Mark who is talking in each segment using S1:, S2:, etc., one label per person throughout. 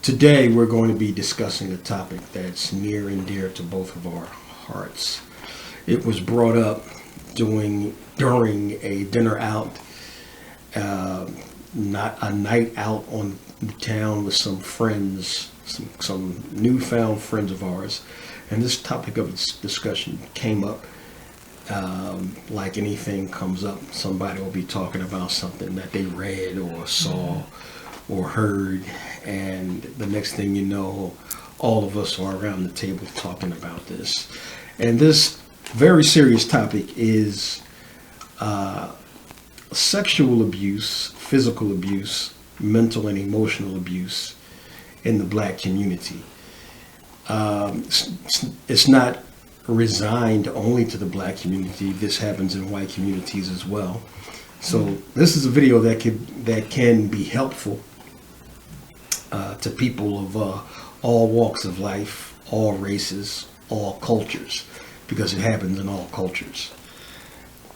S1: Today we're going to be discussing a topic that's near and dear to both of our hearts. It was brought up during a dinner out, not a night out on the town with some friends, some newfound friends of ours, and this topic of discussion came up. Like anything comes up, somebody will be talking about something that they read or saw or heard, and the next thing you know, all of us are around the table talking about this. And this very serious topic is sexual abuse, physical abuse, mental and emotional abuse in the black community. It's not resigned only to the black community. This happens in white communities as well. So this is a video that can be helpful to people of all walks of life, all races, all cultures, because it happens in all cultures.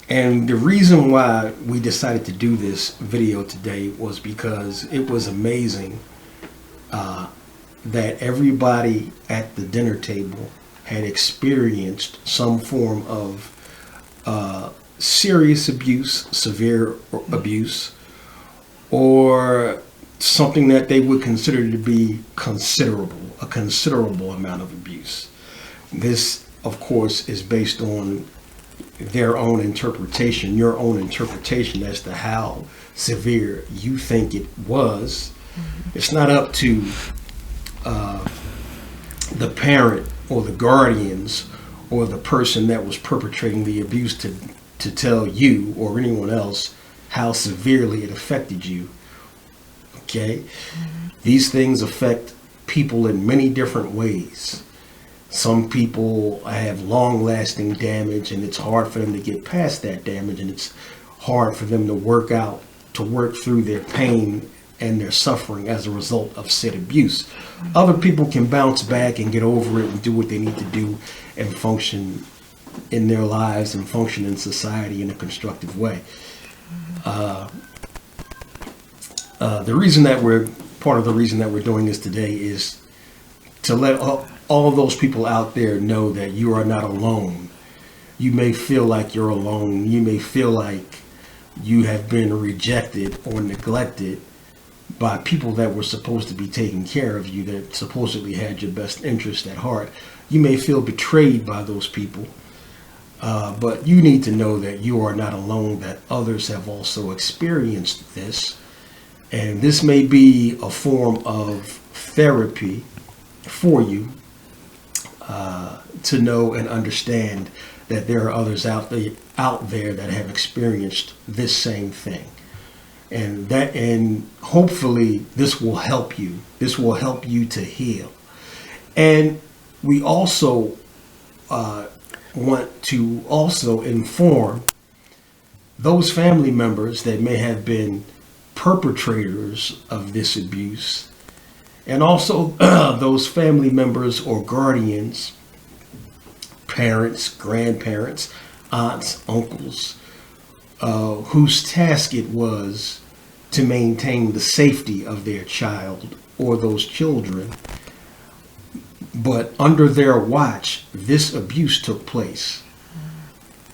S1: And the reason why we decided to do this video today was because it was amazing that everybody at the dinner table had experienced some form of serious abuse, severe abuse, or something that they would consider to be a considerable amount of abuse. This, of course, is based on their own interpretation, your own interpretation as to how severe you think it was. It's not up to the parent or the guardians or the person that was perpetrating the abuse to tell you or anyone else how severely it affected you. Okay? These things affect people in many different ways. Some people have long-lasting damage, and it's hard for them to get past that damage, and it's hard for them to work through their pain and their suffering as a result of said abuse. Other people can bounce back and get over it and do what they need to do and function in their lives and function in society in a constructive way. Part of the reason that we're doing this today is to let all of those people out there know that you are not alone. You may feel like you're alone. You may feel like you have been rejected or neglected by people that were supposed to be taking care of you, that supposedly had your best interest at heart. You may feel betrayed by those people, but you need to know that you are not alone, that others have also experienced this. And this may be a form of therapy for you to know and understand that there are others out there that have experienced this same thing. And hopefully this will help you. This will help you to heal. And we also want to also inform those family members that may have been perpetrators of this abuse, and also those family members or guardians, parents, grandparents, aunts, uncles, whose task it was to maintain the safety of their child or those children. But under their watch, this abuse took place.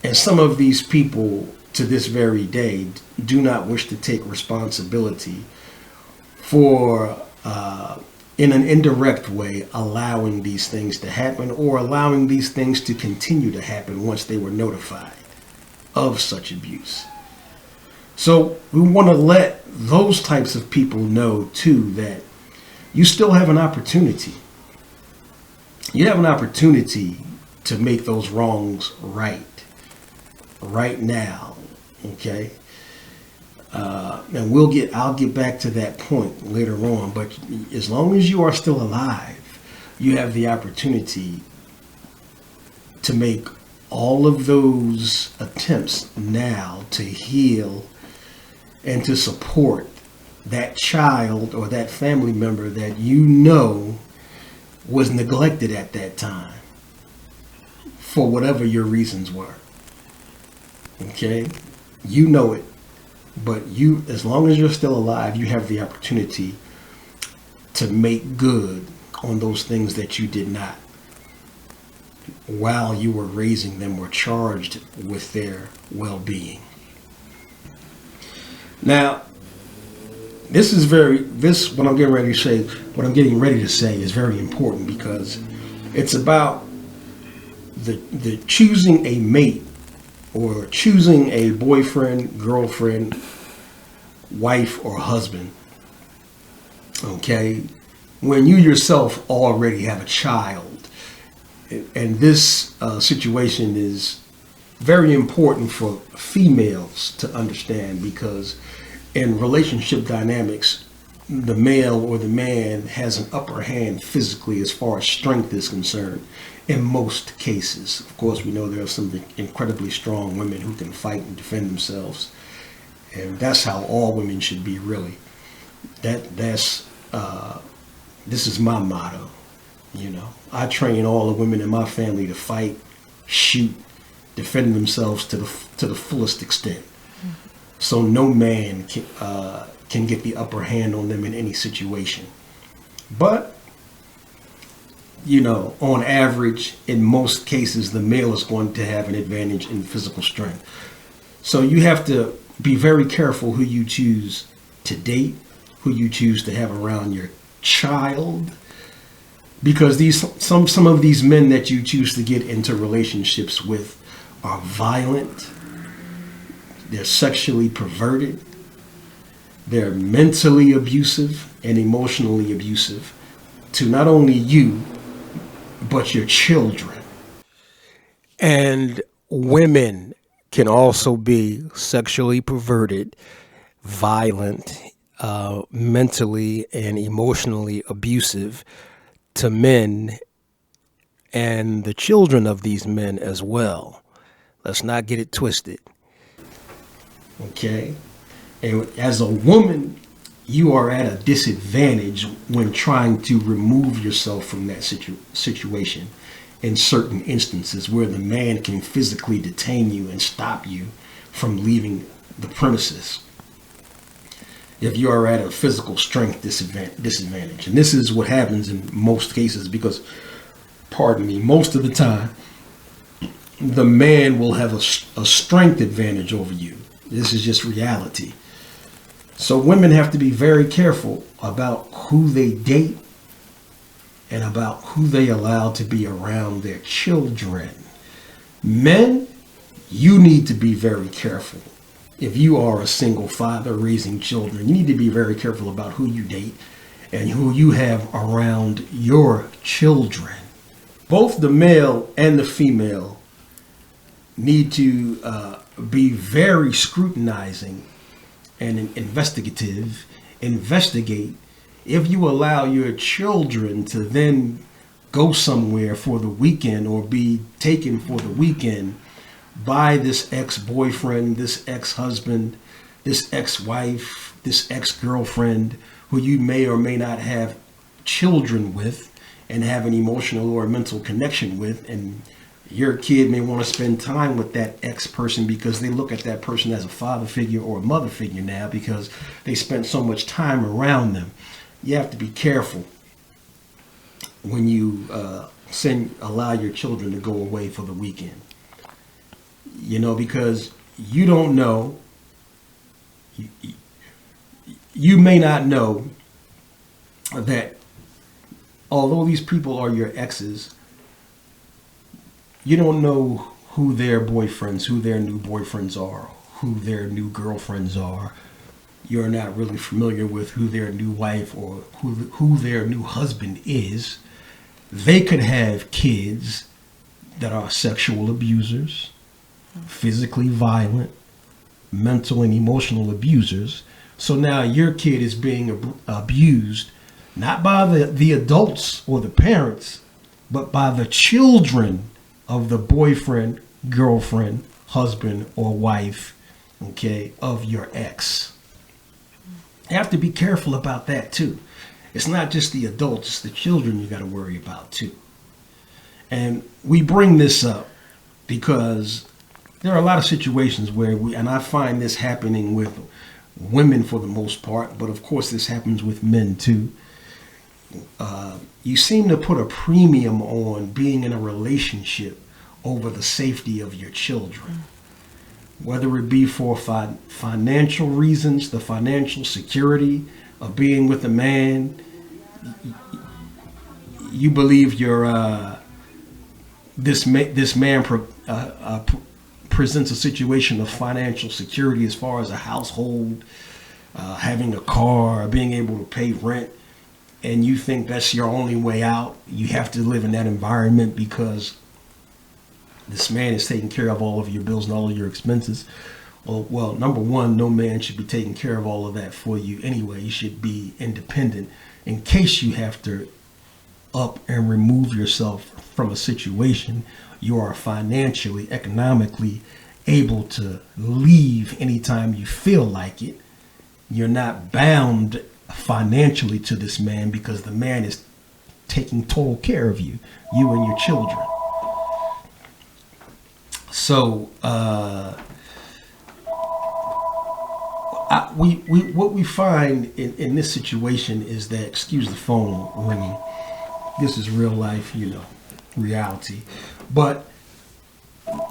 S1: And some of these people to this very day do not wish to take responsibility for, in an indirect way, allowing these things to happen or allowing these things to continue to happen once they were notified of such abuse. So we want to let those types of people know too that you still have an opportunity. You have an opportunity to make those wrongs right now, okay? And I'll get back to that point later on, but as long as you are still alive, you have the opportunity to make all of those attempts now to heal and to support that child or that family member that you know was neglected at that time for whatever your reasons were. Okay? You know it. But as long as you're still alive, you have the opportunity to make good on those things that you did not while you were raising them or charged with their well-being. Now, what I'm getting ready to say is very important, because it's about the choosing a mate or choosing a boyfriend, girlfriend, wife, or husband. Okay, when you yourself already have a child, and this situation is very important for females to understand, because in relationship dynamics, the male or the man has an upper hand physically as far as strength is concerned in most cases. Of course, we know there are some incredibly strong women who can fight and defend themselves, and that's how all women should be, really. This is my motto. I train all the women in my family to fight, shoot, defend themselves to the fullest extent. So no man can get the upper hand on them in any situation. But, on average, in most cases, the male is going to have an advantage in physical strength. So you have to be very careful who you choose to date, who you choose to have around your child, because some of these men that you choose to get into relationships with are violent. They're sexually perverted. They're mentally abusive and emotionally abusive to not only you, but your children. And women can also be sexually perverted, violent, mentally and emotionally abusive to men and the children of these men as well. Let's not get it twisted. Okay? And as a woman, you are at a disadvantage when trying to remove yourself from that situation in certain instances where the man can physically detain you and stop you from leaving the premises. If you are at a physical strength disadvantage. And this is what happens in most cases because, most of the time, the man will have a strength advantage over you. This is just reality. So women have to be very careful about who they date and about who they allow to be around their children. Men, you need to be very careful. If you are a single father raising children, you need to be very careful about who you date and who you have around your children. Both the male and the female need to be very scrutinizing and investigate if you allow your children to then go somewhere for the weekend or be taken for the weekend by this ex-boyfriend, this ex-husband, this ex-wife, this ex-girlfriend who you may or may not have children with and have an emotional or mental connection with, and your kid may want to spend time with that ex-person because they look at that person as a father figure or a mother figure now because they spent so much time around them. You have to be careful when you allow your children to go away for the weekend. Because you don't know, you may not know that although these people are your exes, you don't know who their boyfriends, who their new boyfriends are, who their new girlfriends are. You're not really familiar with who their new wife or who their new husband is. They could have kids that are sexual abusers, physically violent, mental and emotional abusers. So now your kid is being abused, not by the adults or the parents, but by the children of the boyfriend, girlfriend, husband, or wife, of your ex. You have to be careful about that too. It's not just the adults, it's the children you got to worry about too. And we bring this up because there are a lot of situations where and I find this happening with women for the most part, but of course this happens with men too. you seem to put a premium on being in a relationship over the safety of your children, whether it be for financial reasons, the financial security of being with a man. You believe this man presents a situation of financial security as far as a household, having a car, being able to pay rent, and you think that's your only way out. You have to live in that environment because this man is taking care of all of your bills and all of your expenses. Well, number one, no man should be taking care of all of that for you anyway. You should be independent in case you have to up and remove yourself from a situation. You are financially, economically able to leave anytime you feel like it. You're not bound financially to this man because the man is taking total care of you and your children. So what we find in this situation is that, excuse the phone ringing, this is real life, reality. But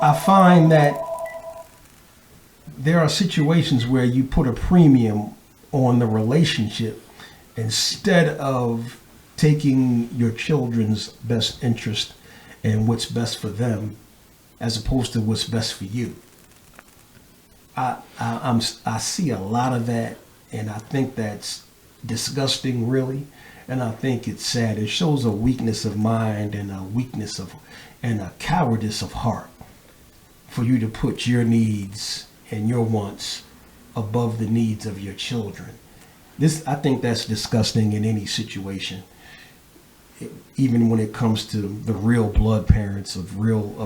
S1: I find that there are situations where you put a premium on the relationship instead of taking your children's best interest and what's best for them, as opposed to what's best for you. I see a lot of that, and I think that's disgusting, really. And I think it's sad. It shows a weakness of mind and a cowardice of heart for you to put your needs and your wants above the needs of your children. I think that's disgusting in any situation, even when it comes to the real blood parents of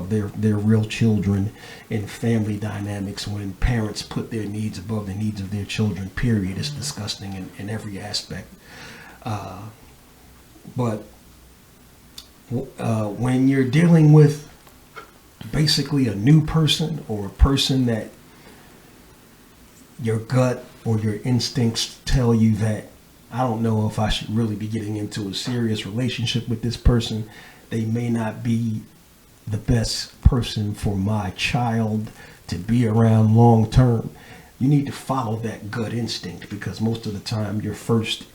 S1: their real children and family dynamics. When parents put their needs above the needs of their children, period, it's disgusting in every aspect. But when you're dealing with basically a new person, or a person that your gut or your instincts tell you that, I don't know if I should really be getting into a serious relationship with this person. They may not be the best person for my child to be around long term. You need to follow that gut instinct, because most of the time your first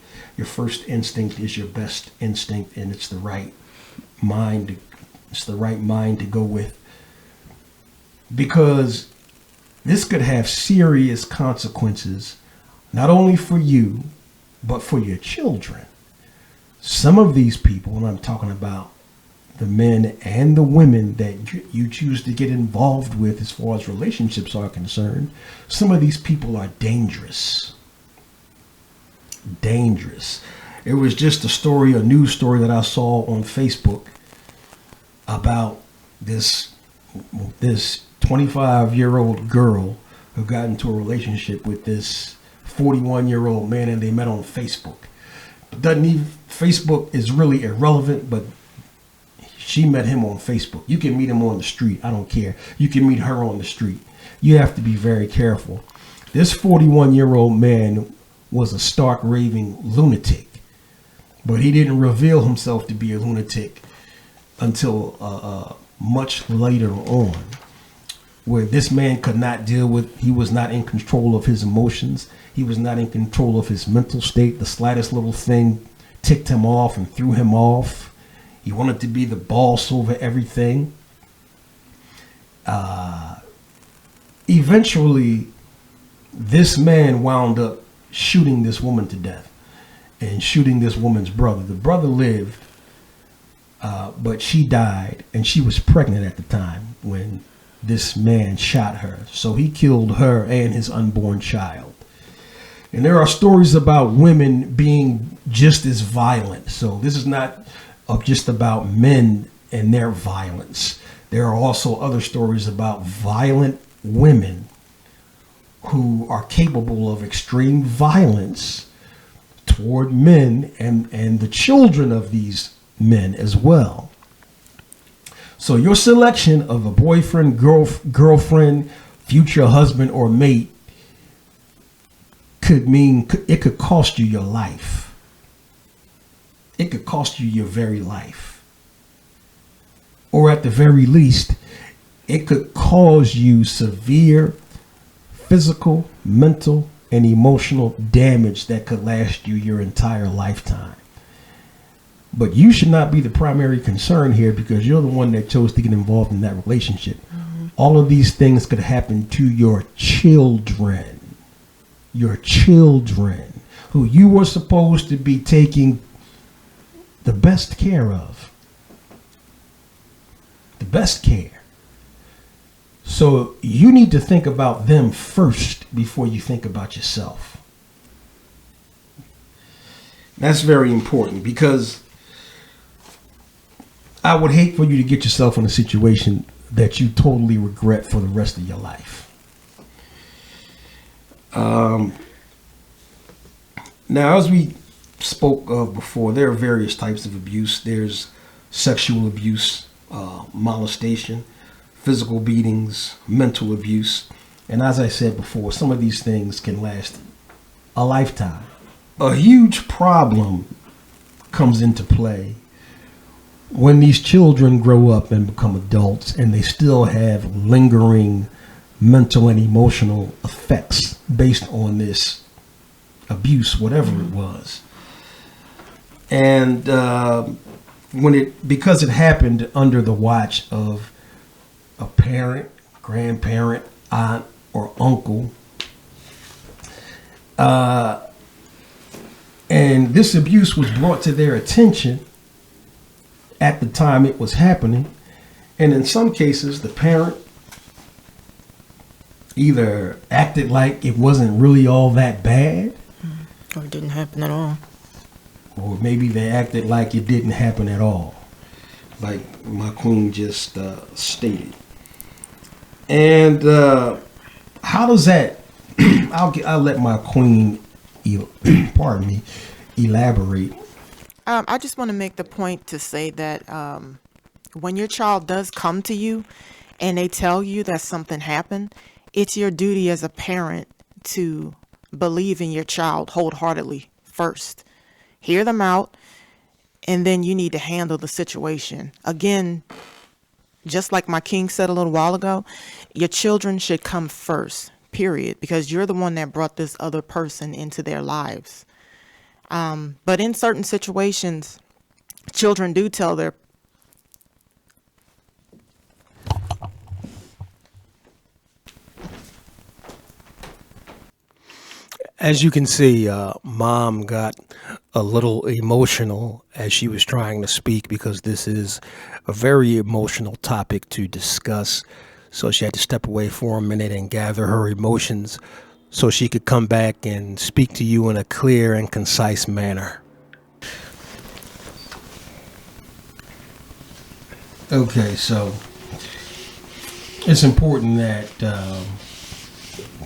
S1: instinct is your best instinct, and it's the right mind. It's the right mind to go with, because this could have serious consequences, not only for you, but for your children. Some of these people, and I'm talking about the men and the women that you choose to get involved with as far as relationships are concerned, some of these people are dangerous. Dangerous. It was just a news story that I saw on Facebook about this 25-year-old girl who got into a relationship with this 41-year-old man, and they met on Facebook. Facebook is really irrelevant, but she met him on Facebook. You can meet him on the street. I don't care. You can meet her on the street. You have to be very careful. This 41-year-old man was a stark raving lunatic, but he didn't reveal himself to be a lunatic until much later on, where this man could not he was not in control of his emotions. He was not in control of his mental state. The slightest little thing ticked him off and threw him off. He wanted to be the boss over everything. Eventually, this man wound up shooting this woman to death and shooting this woman's brother. The brother lived, but she died, and she was pregnant at the time when this man shot her. So he killed her and his unborn child. And there are stories about women being just as violent. So this is not just about men and their violence. There are also other stories about violent women who are capable of extreme violence toward men and the children of these men as well. So your selection of a boyfriend, girlfriend, future husband, or mate could mean it could cost you your life. it could cost you your very life. Or at the very least, it could cause you severe physical, mental, and emotional damage that could last you your entire lifetime. But you should not be the primary concern here because you're the one that chose to get involved in that relationship. Mm-hmm. All of these things could happen to your children. Your children, who you were supposed to be taking the best care of. The best care. So you need to think about them first before you think about yourself. That's very important because I would hate for you to get yourself in a situation that you totally regret for the rest of your life. Now, as we spoke of before, there are various types of abuse. There's sexual abuse, molestation, physical beatings, mental abuse. And as I said before, some of these things can last a lifetime. A huge problem comes into play when these children grow up and become adults and they still have lingering mental and emotional effects based on this abuse, whatever it was. And because it happened under the watch of a parent, grandparent, aunt, or uncle, and this abuse was brought to their attention at the time it was happening, and in some cases the parent either acted like it wasn't really all that bad,
S2: or it didn't happen at all,
S1: or maybe they acted like it didn't happen at all, like my queen just stated. And how does that? I'll let my queen, pardon me, elaborate.
S2: I just want to make the point to say that when your child does come to you and they tell you that something happened, it's your duty as a parent to believe in your child wholeheartedly first. Hear them out, and then you need to handle the situation. Again, just like my king said a little while ago, your children should come first, period, because you're the one that brought this other person into their lives. But in certain situations, children do tell their
S3: As you can see, Mom got a little emotional as she was trying to speak because this is a very emotional topic to discuss. So she had to step away for a minute and gather her emotions so she could come back and speak to you in a clear and concise manner.
S1: Okay, so it's important that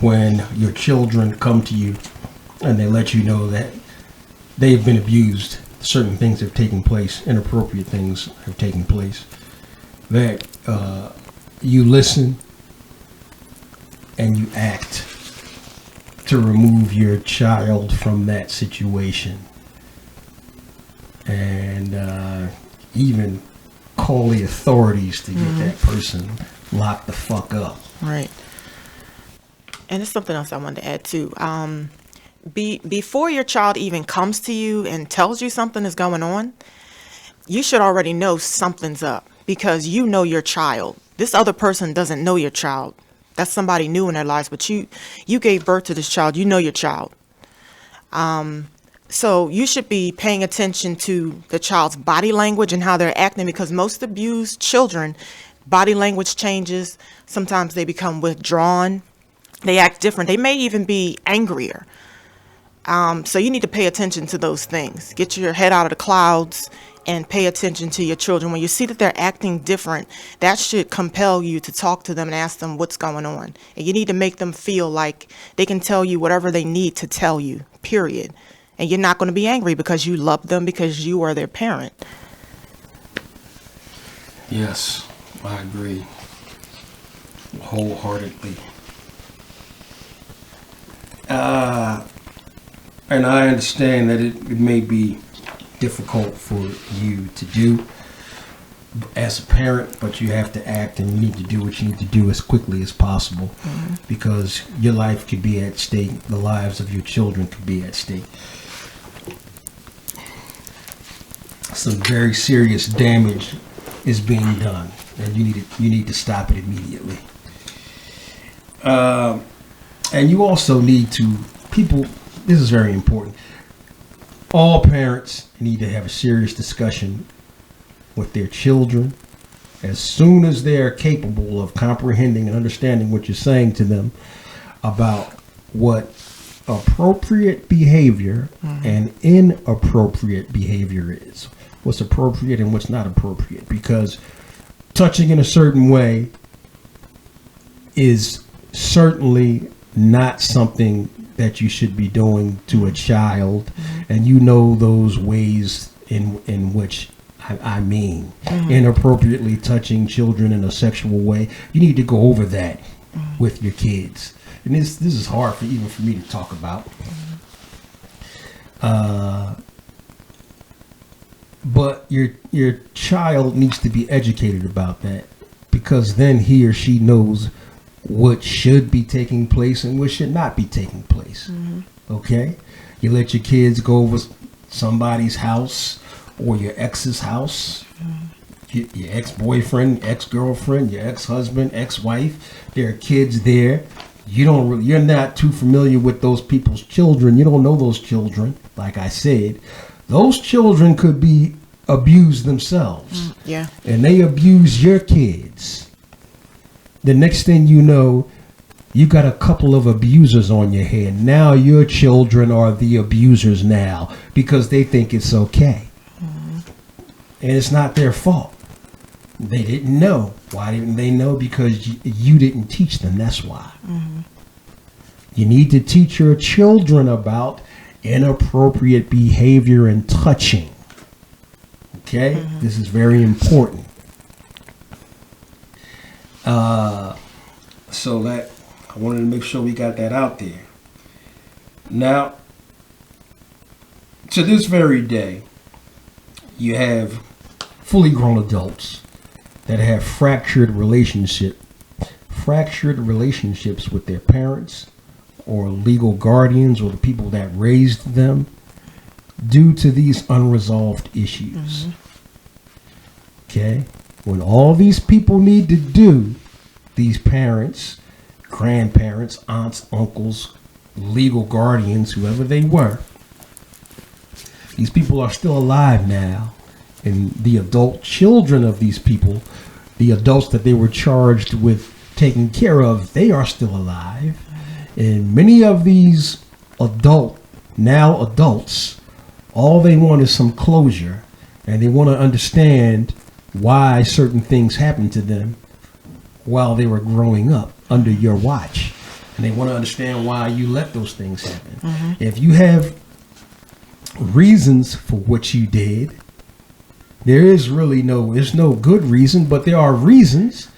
S1: when your children come to you and they let you know that they've been abused, certain things have taken place, inappropriate things have taken place, that you listen and you act to remove your child from that situation, and even call the authorities to get that person locked the fuck up.
S2: Right. And there's something else I wanted to add too. Before your child even comes to you and tells you something is going on, you should already know something's up because you know your child. This other person doesn't know your child. That's somebody new in their lives, but you gave birth to this child. You know your child. So you should be paying attention to the child's body language and how they're acting, because most abused children, body language changes. Sometimes they become withdrawn. They act different. They may even be angrier. So you need to pay attention to those things. Get your head out of the clouds and pay attention to your children. When you see that they're acting different, that should compel you to talk to them and ask them what's going on. And you need to make them feel like they can tell you whatever they need to tell you, period. And you're not going to be angry because you love them, because you are their parent.
S1: Yes, I agree wholeheartedly. And I understand that it may be difficult for you to do as a parent, but you have to act and you need to do what you need to do as quickly as possible, because your life could be at stake. The lives of your children could be at stake. Some very serious damage is being done, and you need to stop it immediately. And you also need to, people, this is very important. All parents need to have a serious discussion with their children as soon as they are capable of comprehending and understanding what you're saying to them about what appropriate behavior and inappropriate behavior is. What's appropriate and what's not appropriate. Because touching in a certain way is certainly not something that you should be doing to a child. And you know those ways in which I mean, inappropriately touching children in a sexual way. You need to go over that with your kids. And this is hard even for me to talk about. But your child needs to be educated about that, because then he or she knows what should be taking place and what should not be taking place. Okay? You let your kids go over somebody's house or your ex's house, your ex-boyfriend, ex-girlfriend, your ex-husband, ex-wife. There are kids there. You're not too familiar with those people's children. You don't know those children. Like I said, those children could be abused themselves.
S2: Yeah.
S1: And they abuse your kids. The next thing you know, you got a couple of abusers on your head. Now your children are the abusers now because they think it's okay. And it's not their fault. They didn't know. Why didn't they know? Because you didn't teach them. That's why. You need to teach your children about inappropriate behavior and touching. Okay? This is very important. So that I wanted to make sure we got that out there. Now, to this very day, you have fully grown adults that have fractured relationships with their parents or legal guardians or the people that raised them due to these unresolved issues. Okay? When all these people need to do, these parents, grandparents, aunts, uncles, legal guardians, whoever they were, these people are still alive now. And the adult children of these people, the adults that they were charged with taking care of, they are still alive. And many of these adults, all they want is some closure. And they want to understand why certain things happened to them while they were growing up under your watch. And they want to understand why you let those things happen. If you have reasons for what you did, there's no good reason, but there are reasons,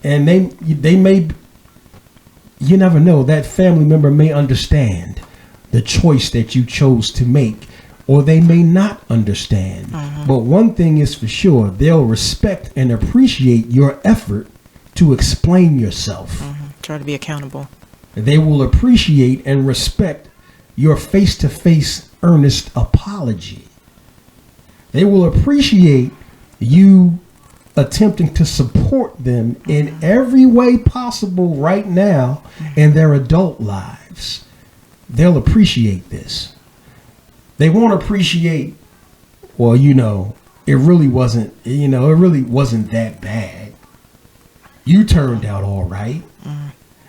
S1: and they may, you never know, that family member may understand the choice that you chose to make, or they may not understand. But one thing is for sure, they'll respect and appreciate your effort to explain yourself.
S2: Try to be accountable.
S1: They will appreciate and respect your face-to-face earnest apology. They will appreciate you attempting to support them in every way possible right now in their adult lives. They'll appreciate this. They won't appreciate, well, it really wasn't that bad. You turned out all right.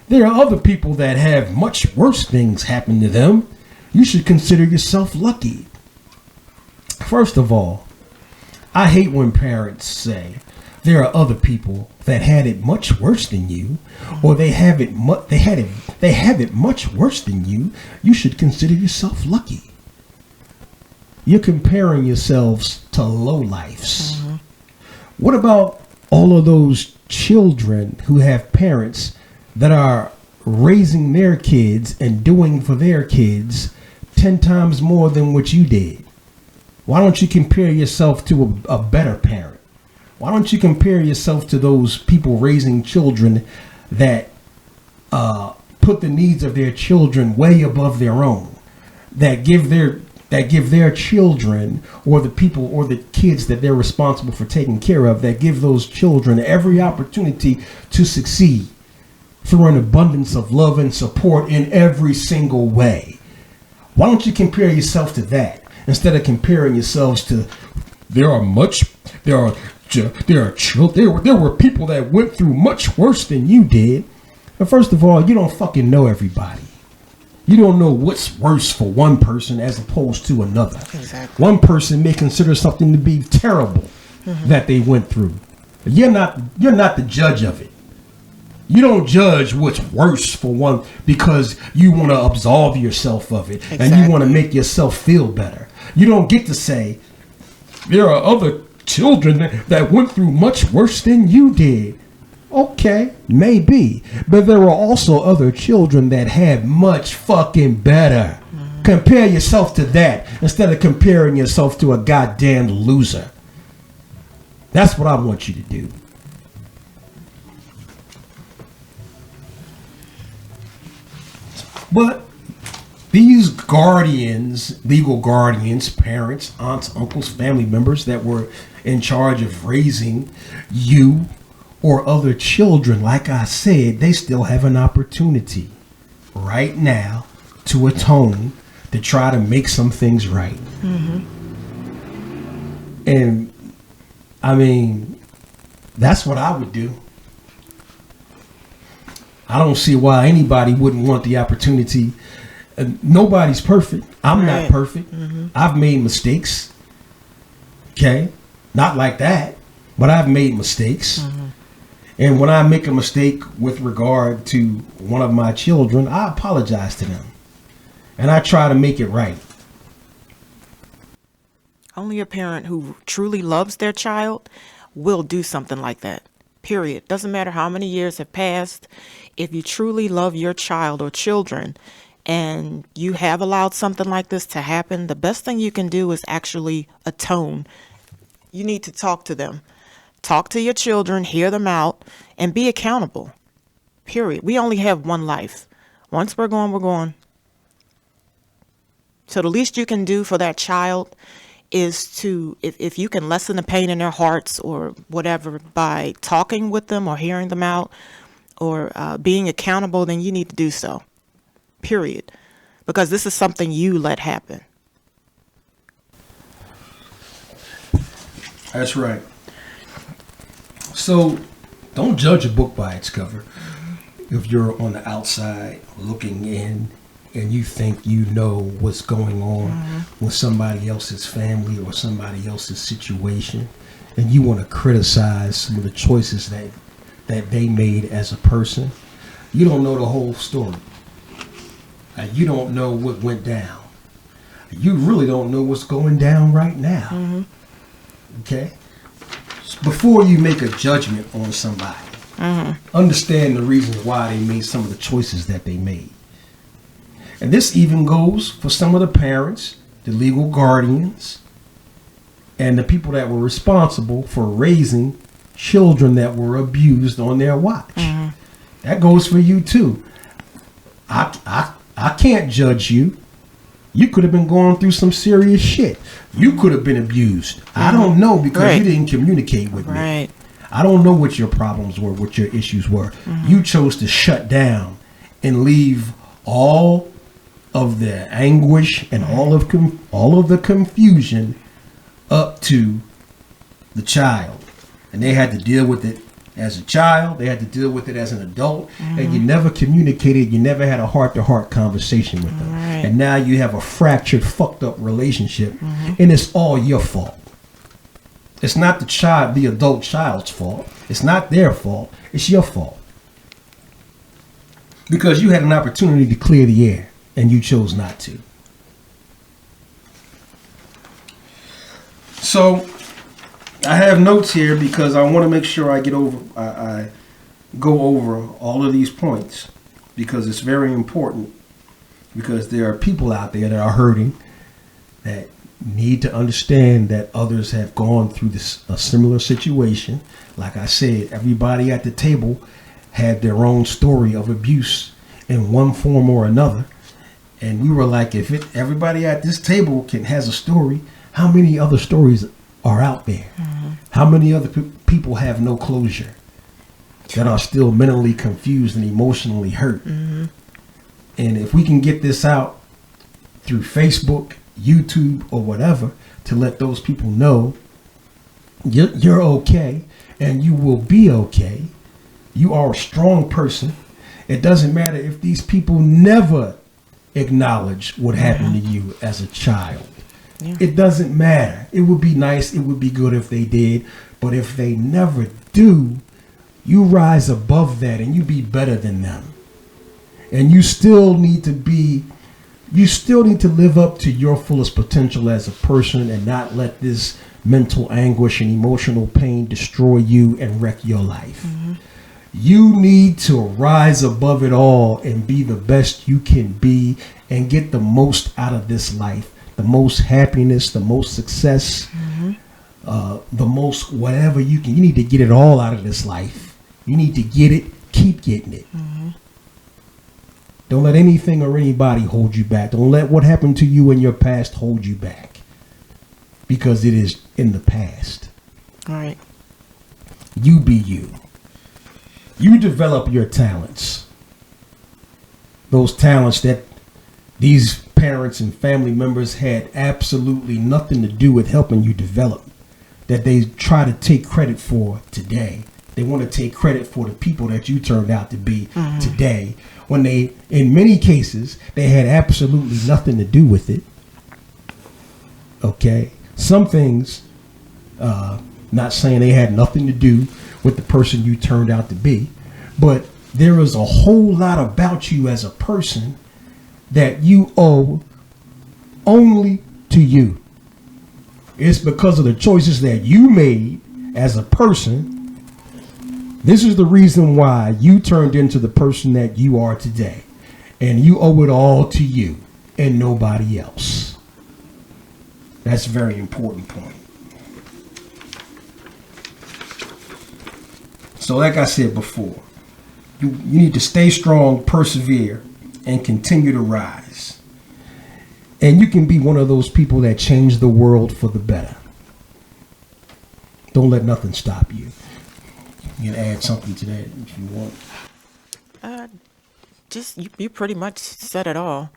S1: There are other people that have much worse things happen to them. You should consider yourself lucky. First of all, I hate when parents say there are other people that had it much worse than you, or they have it much worse than you. You should consider yourself lucky. You're comparing yourselves to lowlifes. What about all of those children who have parents that are raising their kids and doing for their kids 10 times more than what you did?
S4: Why don't you compare yourself to a better parent? Why don't you compare yourself to those people raising children that put the needs of their children way above their own, that give their children, or the people or the kids that they're responsible for taking care of, that give those children every opportunity to succeed through an abundance of love and support in every single way? Why don't you compare yourself to that instead of comparing yourselves to there were people that went through much worse than you did? And first of all, you don't fucking know everybody. You don't know what's worse for one person as opposed to another.
S2: Exactly.
S4: One person may consider something to be terrible that they went through. You're not the judge of it. You don't judge what's worse for one because you want to absolve yourself of it and you want to make yourself feel better. You don't get to say there are other children that went through much worse than you did. Okay, maybe. But there were also other children that had much fucking better. Compare yourself to that instead of comparing yourself to a goddamn loser. That's what I want you to do. But these guardians, legal guardians, parents, aunts, uncles, family members that were in charge of raising you or other children, like I said, they still have an opportunity right now to atone, to try to make some things right. And I mean, that's what I would do. I don't see why anybody wouldn't want the opportunity. Nobody's perfect. I'm not perfect. I've made mistakes. Okay? Not like that, but I've made mistakes. And when I make a mistake with regard to one of my children, I apologize to them. And I try to make it right.
S2: Only a parent who truly loves their child will do something like that. Period. Doesn't matter how many years have passed. If you truly love your child or children and you have allowed something like this to happen, the best thing you can do is actually atone. You need to talk to them. Talk to your children, hear them out, and be accountable. Period. We only have one life. Once we're gone, we're gone. So the least you can do for that child is to, if you can lessen the pain in their hearts or whatever by talking with them or hearing them out or being accountable, then you need to do so. Period. Because this is something you let happen.
S4: That's right. So don't judge a book by its cover. If you're on the outside looking in and you think you know what's going on with somebody else's family or somebody else's situation, and you want to criticize some of the choices that they made as a person, you don't know the whole story. You don't know what went down. You really don't know what's going down right now. Okay? Before you make a judgment on somebody, understand the reasons why they made some of the choices that they made. And this even goes for some of the parents, the legal guardians, and the people that were responsible for raising children that were abused on their watch. That goes for you too. I can't judge you. You could have been going through some serious shit. You could have been abused. I don't know because you didn't communicate with me. I don't know what your problems were, what your issues were. You chose to shut down and leave all of the anguish and all of the confusion up to the child. And they had to deal with it as a child. They had to deal with it as an adult. And you never communicated. You never had a heart-to-heart conversation with them. And now you have a fractured, fucked up relationship. And it's all your fault. It's not the adult child's fault. It's not their fault. It's your fault. Because you had an opportunity to clear the air and you chose not to. So I have notes here because I want to make sure I go over all of these points because it's very important, because there are people out there that are hurting, that need to understand that others have gone through a similar situation. Like I said, everybody at the table had their own story of abuse in one form or another. And we were like, everybody at this table has a story, how many other stories are out there? Mm-hmm. How many other people have no closure that are still mentally confused and emotionally hurt? Mm-hmm. And if we can get this out through Facebook, YouTube, or whatever, to let those people know you're okay and you will be okay. You are a strong person. It doesn't matter if these people never acknowledge what happened to you as a child. Yeah. It doesn't matter. It would be nice. It would be good if they did. But if they never do, you rise above that and you be better than them. And you still need to live up to your fullest potential as a person and not let this mental anguish and emotional pain destroy you and wreck your life. Mm-hmm. You need to rise above it all and be the best you can be and get the most out of this life, the most happiness, the most success, the most whatever you can. You need to get it all out of this life. You need to get it, keep getting it. Mm-hmm. Don't let anything or anybody hold you back. Don't let what happened to you in your past hold you back, because it is in the past.
S2: All right.
S4: You be you. You develop your talents. Those talents that these parents and family members had absolutely nothing to do with helping you develop, that they try to take credit for today. They want to take credit for the people that you turned out to be today, when they, in many cases, they had absolutely nothing to do with it. Okay? Some things, not saying they had nothing to do with the person you turned out to be, but there is a whole lot about you as a person that you owe only to you. It's because of the choices that you made as a person. This is the reason why you turned into the person that you are today. And you owe it all to you and nobody else. That's a very important point. So like I said before, you need to stay strong, persevere, and continue to rise. And you can be one of those people that change the world for the better. Don't let nothing stop you. You can add something to that if you want.
S2: Just you pretty much said it all.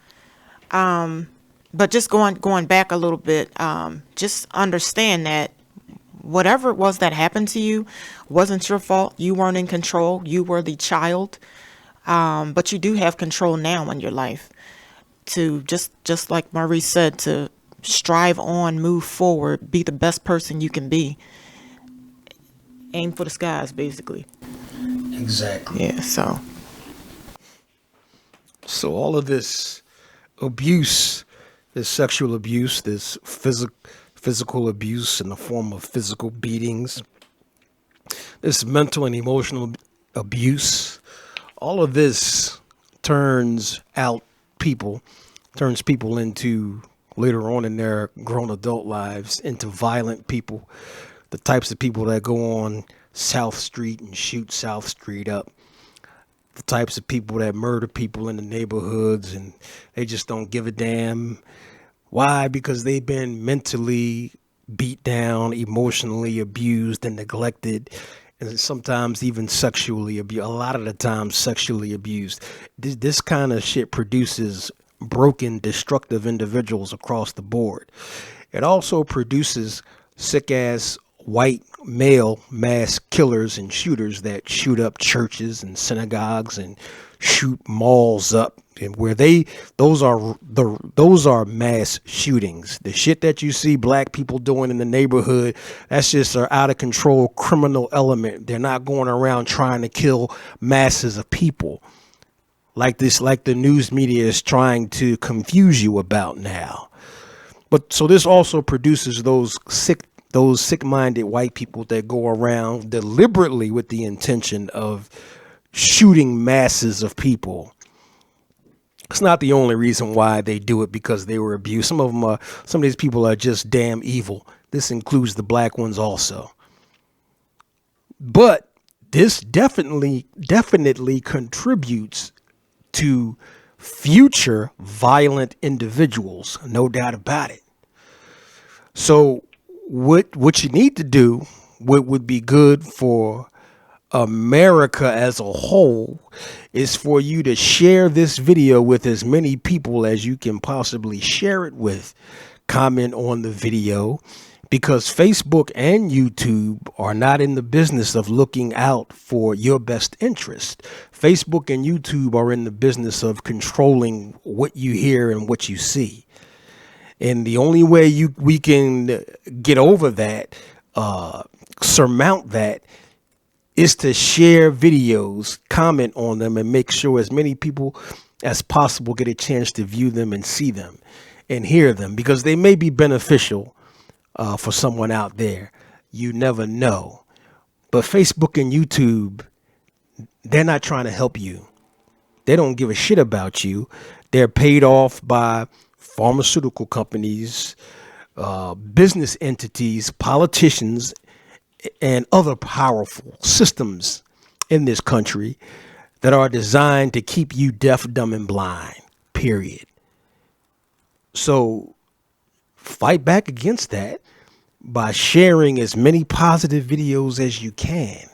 S2: But just going back a little bit, just understand that whatever it was that happened to you wasn't your fault. You weren't in control. You were the child. But you do have control now in your life to just like Maurice said, to strive on, move forward, be the best person you can be. Aim for the skies, basically.
S1: Exactly.
S2: Yeah, so
S3: all of this abuse, this sexual abuse, this physical abuse in the form of physical beatings, this mental and emotional abuse, all of this turns people into, later on in their grown adult lives, into violent people. The types of people that go on South Street and shoot South Street up. The types of people that murder people in the neighborhoods and they just don't give a damn. Why? Because they've been mentally beat down, emotionally abused and neglected, and sometimes even sexually abused. A lot of the time sexually abused. This kind of shit produces broken, destructive individuals across the board. It also produces sick-ass white male mass killers and shooters that shoot up churches and synagogues and shoot malls up, and where those are mass shootings. The shit that you see black people doing in the neighborhood, that's just an out of control criminal element. They're not going around trying to kill masses of people like the news media is trying to confuse you about now. But so this also produces those sick-minded white people that go around deliberately with the intention of shooting masses of people. It's not the only reason why they do it, because they were abused. Some of these people are just damn evil. This includes the black ones also. But this definitely contributes to future violent individuals, no doubt about it. So what you need to do, what would be good for America as a whole, is for you to share this video with as many people as you can possibly share it with. Comment on the video, because Facebook and YouTube are not in the business of looking out for your best interest. Facebook and YouTube are in the business of controlling what you hear and what you see. And the only way we can get over that, surmount that, is to share videos, comment on them, and make sure as many people as possible get a chance to view them and see them and hear them, because they may be beneficial for someone out there. You never know. But Facebook and YouTube, they're not trying to help you. They don't give a shit about you. They're paid off by pharmaceutical companies, business entities, politicians, and other powerful systems in this country that are designed to keep you deaf, dumb, and blind, period. So fight back against that by sharing as many positive videos as you can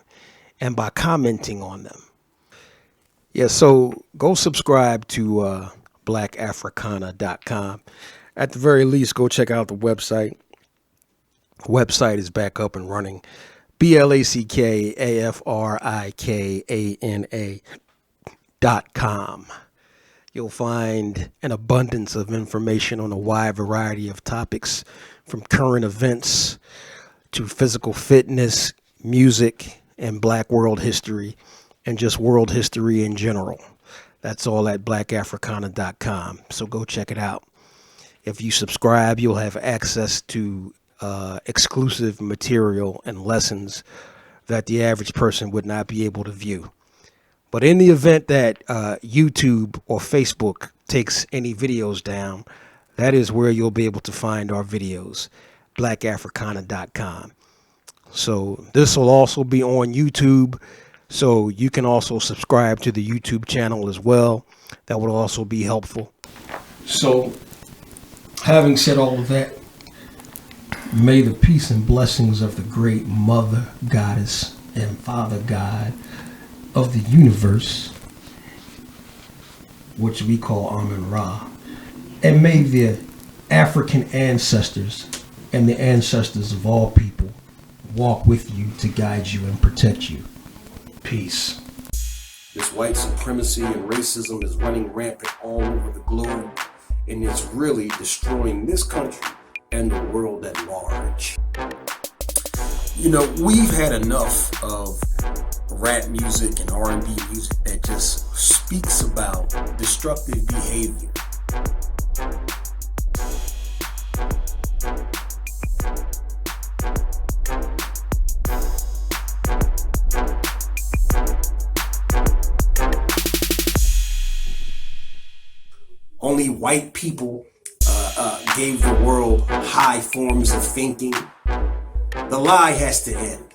S3: and by commenting on them. Yeah, so go subscribe to blackafricana.com. At the very least, go check out the website. Website is back up and running. BlackAfricana.com. You'll find an abundance of information on a wide variety of topics, from current events to physical fitness, music, and Black world history, and just world history in general. That's all at blackafricana.com. So go check it out. If you subscribe, you'll have access to exclusive material and lessons that the average person would not be able to view. But in the event that YouTube or Facebook takes any videos down, that is where you'll be able to find our videos, blackafricana.com. So this will also be on YouTube, so you can also subscribe to the YouTube channel as well. That would also be helpful.
S4: So, having said all of that, may the peace and blessings of the great Mother Goddess and Father God of the universe, which we call Amun-Ra, and may the African ancestors and the ancestors of all people walk with you to guide you and protect you. Peace.
S5: This white supremacy and racism is running rampant all over the globe, and it's really destroying this country and the world at large. You know, we've had enough of rap music and R&B music that just speaks about destructive behavior. Only white people gave the world high forms of thinking. The lie has to end.